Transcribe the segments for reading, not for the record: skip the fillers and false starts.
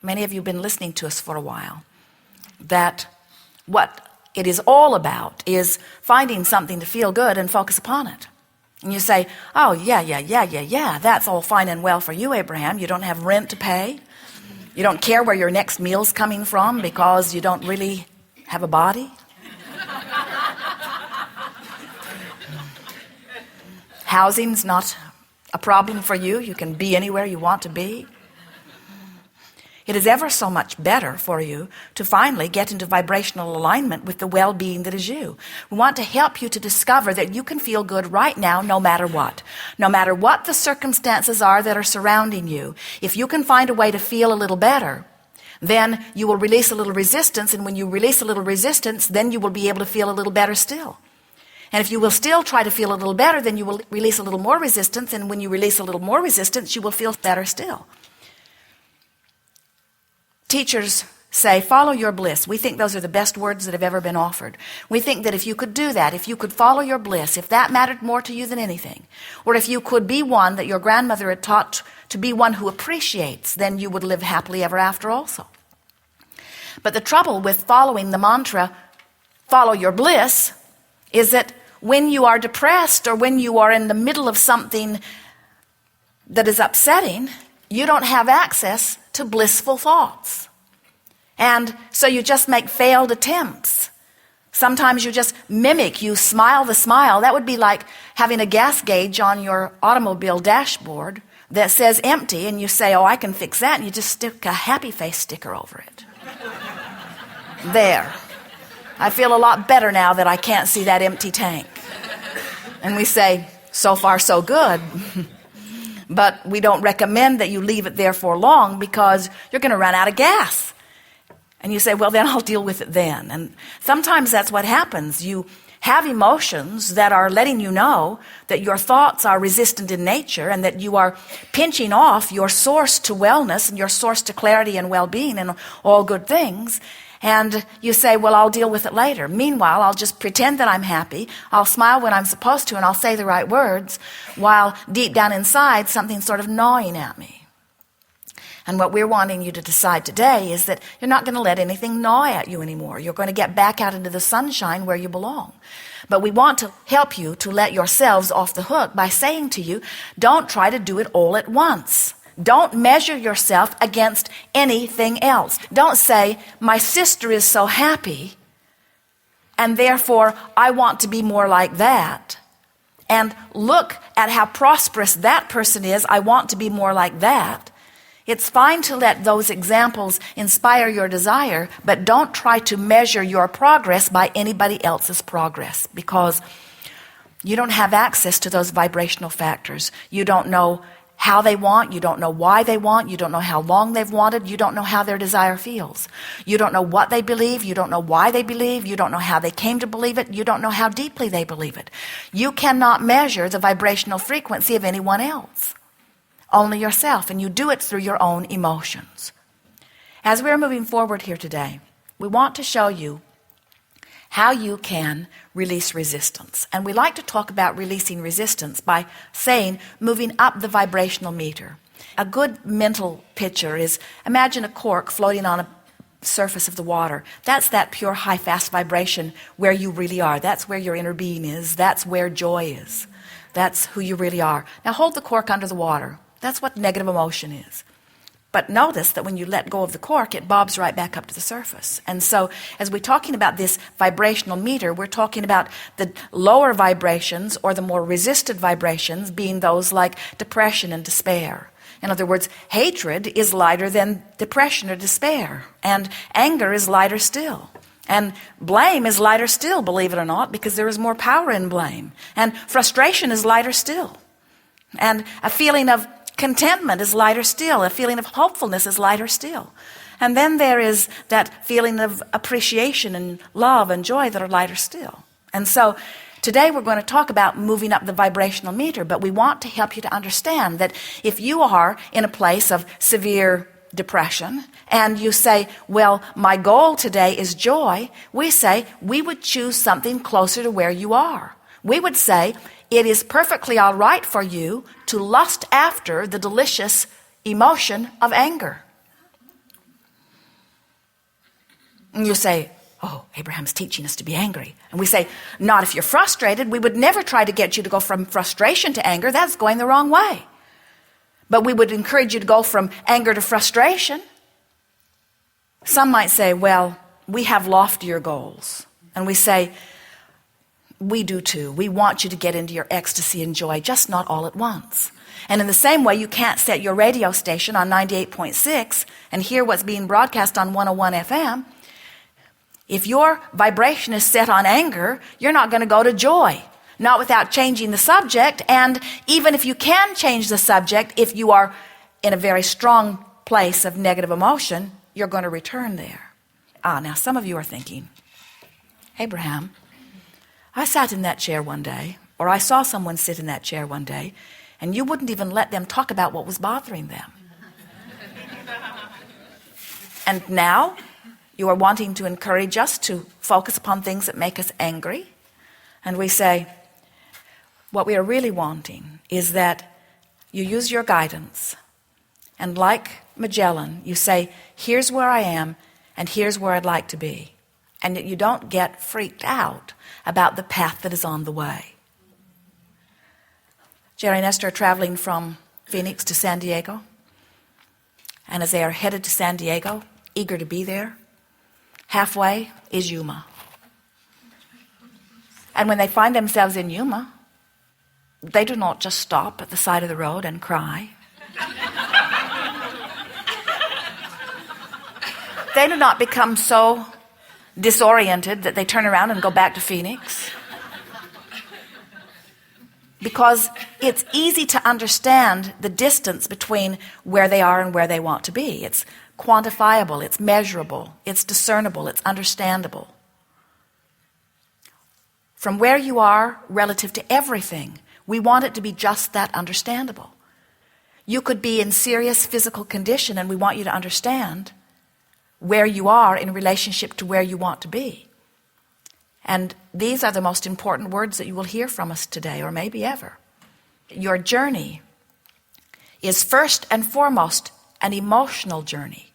many of you have been listening to us for a while, that what it is all about is finding something to feel good and focus upon it. And you say, oh, yeah, that's all fine and well for you, Abraham. You don't have rent to pay. You don't care where your next meal's coming from because you don't really have a body. Housing's not a problem for you. You can be anywhere you want to be. It is ever so much better for you to finally get into vibrational alignment with the well-being that is you. We want to help you to discover that you can feel good right now no matter what. No matter what the circumstances are that are surrounding you, if you can find a way to feel a little better, then you will release a little resistance, and when you release a little resistance, then you will be able to feel a little better still. And if you will still try to feel a little better, then you will release a little more resistance, and when you release a little more resistance, you will feel better still. Teachers say, follow your bliss. We think those are the best words that have ever been offered. We think that if you could do that, if you could follow your bliss, if that mattered more to you than anything, or if you could be one that your grandmother had taught to be one who appreciates, then you would live happily ever after also. But the trouble with following the mantra, follow your bliss, is that when you are depressed or when you are in the middle of something that is upsetting, you don't have access to blissful thoughts. And so you just make failed attempts. Sometimes you just mimic, you smile the smile. That would be like having a gas gauge on your automobile dashboard that says empty, and you say, oh, I can fix that, and you just stick a happy face sticker over it. There. I feel a lot better now that I can't see that empty tank. And we say, so far so good. But we don't recommend that you leave it there for long because you're going to run out of gas. And you say, well, then I'll deal with it then. And sometimes that's what happens. You have emotions that are letting you know that your thoughts are resistant in nature and that you are pinching off your source to wellness and your source to clarity and well-being and all good things. And you say, well, I'll deal with it later. Meanwhile, I'll just pretend that I'm happy. I'll smile when I'm supposed to, and I'll say the right words, while deep down inside, something's sort of gnawing at me. And what we're wanting you to decide today is that you're not going to let anything gnaw at you anymore. You're going to get back out into the sunshine where you belong. But we want to help you to let yourselves off the hook by saying to you, don't try to do it all at once. Don't measure yourself against anything else. Don't say, my sister is so happy, and therefore I want to be more like that. And look at how prosperous that person is. I want to be more like that. It's fine to let those examples inspire your desire, but don't try to measure your progress by anybody else's progress, because you don't have access to those vibrational factors. You don't know how they want, you don't know why they want, you don't know how long they've wanted, you don't know how their desire feels. You don't know what they believe, you don't know why they believe, you don't know how they came to believe it, you don't know how deeply they believe it. You cannot measure the vibrational frequency of anyone else, only yourself, and you do it through your own emotions. As we're moving forward here today, we want to show you how you can release resistance. And we like to talk about releasing resistance by saying moving up the vibrational meter. A good mental picture is, imagine a cork floating on a surface of the water. That's that pure high fast vibration where you really are. That's where your inner being is. That's where joy is. That's who you really are. Now hold the cork under the water. That's what negative emotion is. But notice that when you let go of the cork, it bobs right back up to the surface. And so as we're talking about this vibrational meter, we're talking about the lower vibrations or the more resisted vibrations being those like depression and despair. In other words, hatred is lighter than depression or despair. And anger is lighter still. And blame is lighter still, believe it or not, because there is more power in blame. And frustration is lighter still. And a feeling of contentment is lighter still. A feeling of hopefulness is lighter still. And then there is that feeling of appreciation and love and joy that are lighter still. And so today we're going to talk about moving up the vibrational meter, but we want to help you to understand that if you are in a place of severe depression and you say, well, my goal today is joy, we say we would choose something closer to where you are. We would say, it is perfectly all right for you to lust after the delicious emotion of anger. And you say, oh, Abraham's teaching us to be angry. And we say, not if you're frustrated. We would never try to get you to go from frustration to anger. That's going the wrong way. But we would encourage you to go from anger to frustration. Some might say, well, we have loftier goals. And we say, we do too. We want you to get into your ecstasy and joy, just not all at once. And in the same way, you can't set your radio station on 98.6 and hear what's being broadcast on 101 FM. If your vibration is set on anger, you're not going to go to joy, not without changing the subject. And even if you can change the subject, if you are in a very strong place of negative emotion, you're going to return there. Now some of you are thinking, Abraham, I sat in that chair one day, or I saw someone sit in that chair one day, and you wouldn't even let them talk about what was bothering them. And now you are wanting to encourage us to focus upon things that make us angry. And we say, what we are really wanting is that you use your guidance. And like Magellan, you say, here's where I am, and here's where I'd like to be. And that you don't get freaked out about the path that is on the way. Jerry and Esther are traveling from Phoenix to San Diego. And as they are headed to San Diego, eager to be there, halfway is Yuma. And when they find themselves in Yuma, they do not just stop at the side of the road and cry. They do not become so disoriented that they turn around and go back to Phoenix. Because it's easy to understand the distance between where they are and where they want to be. It's quantifiable, it's measurable, it's discernible, it's understandable. From where you are relative to everything, we want it to be just that understandable. You could be in serious physical condition, and we want you to understand where you are in relationship to where you want to be. And these are the most important words that you will hear from us today, or maybe ever. Your journey is first and foremost an emotional journey.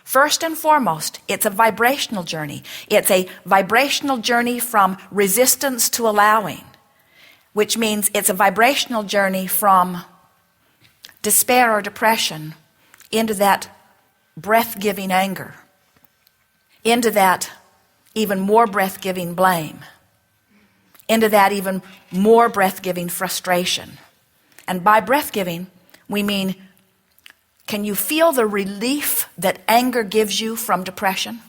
First and foremost, it's a vibrational journey. It's a vibrational journey from resistance to allowing, which means it's a vibrational journey from despair or depression into that breath-giving anger, into that even more breath-giving blame, into that even more breath-giving frustration. And by breath-giving, we mean, can you feel the relief that anger gives you from depression?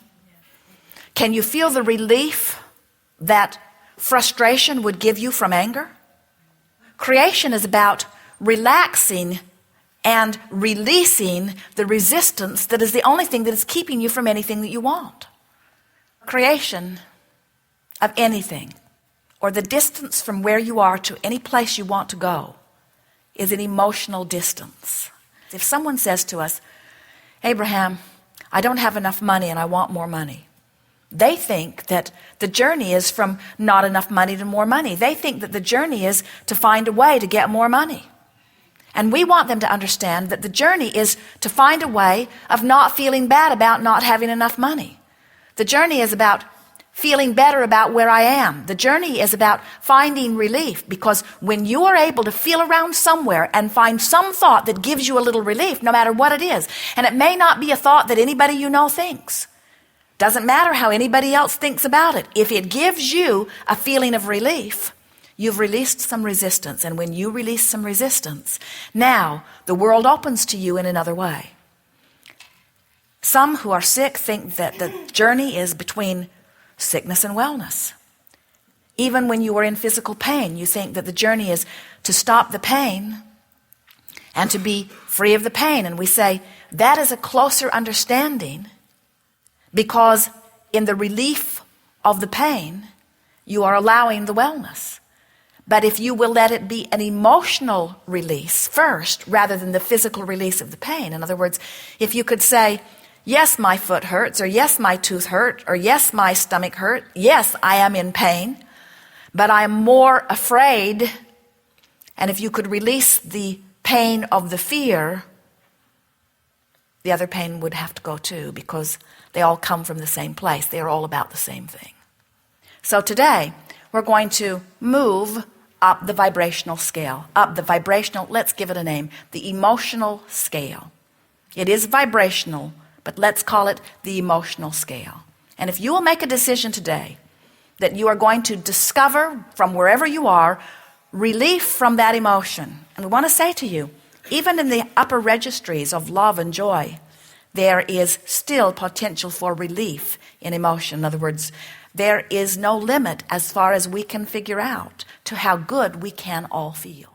Can you feel the relief that frustration would give you from anger? Creation is about relaxing and releasing the resistance that is the only thing that is keeping you from anything that you want. Creation of anything, or the distance from where you are to any place you want to go, is an emotional distance. If someone says to us, Abraham, I don't have enough money and I want more money, they think that the journey is from not enough money to more money. They think that the journey is to find a way to get more money. And we want them to understand that the journey is to find a way of not feeling bad about not having enough money. The journey is about feeling better about where I am. The journey is about finding relief, because when you are able to feel around somewhere and find some thought that gives you a little relief, no matter what it is, and it may not be a thought that anybody you know thinks. Doesn't matter how anybody else thinks about it. If it gives you a feeling of relief, you've released some resistance. And when you release some resistance, now the world opens to you in another way. Some who are sick think that the journey is between sickness and wellness. Even when you are in physical pain, you think that the journey is to stop the pain and to be free of the pain. And we say that is a closer understanding, because in the relief of the pain, you are allowing the wellness. But if you will let it be an emotional release first, rather than the physical release of the pain. In other words, if you could say, yes, my foot hurts, or yes, my tooth hurt, or yes, my stomach hurt, yes, I am in pain, but I am more afraid. And if you could release the pain of the fear, the other pain would have to go too, because they all come from the same place. They are all about the same thing. So today, we're going to move up the vibrational scale. Up the vibrational, let's give it a name, the emotional scale. It is vibrational, but let's call it the emotional scale. And if you will make a decision today that you are going to discover from wherever you are relief from that emotion, and we want to say to you, even in the upper registries of love and joy, there is still potential for relief in emotion. In other words, there is no limit as far as we can figure out to how good we can all feel.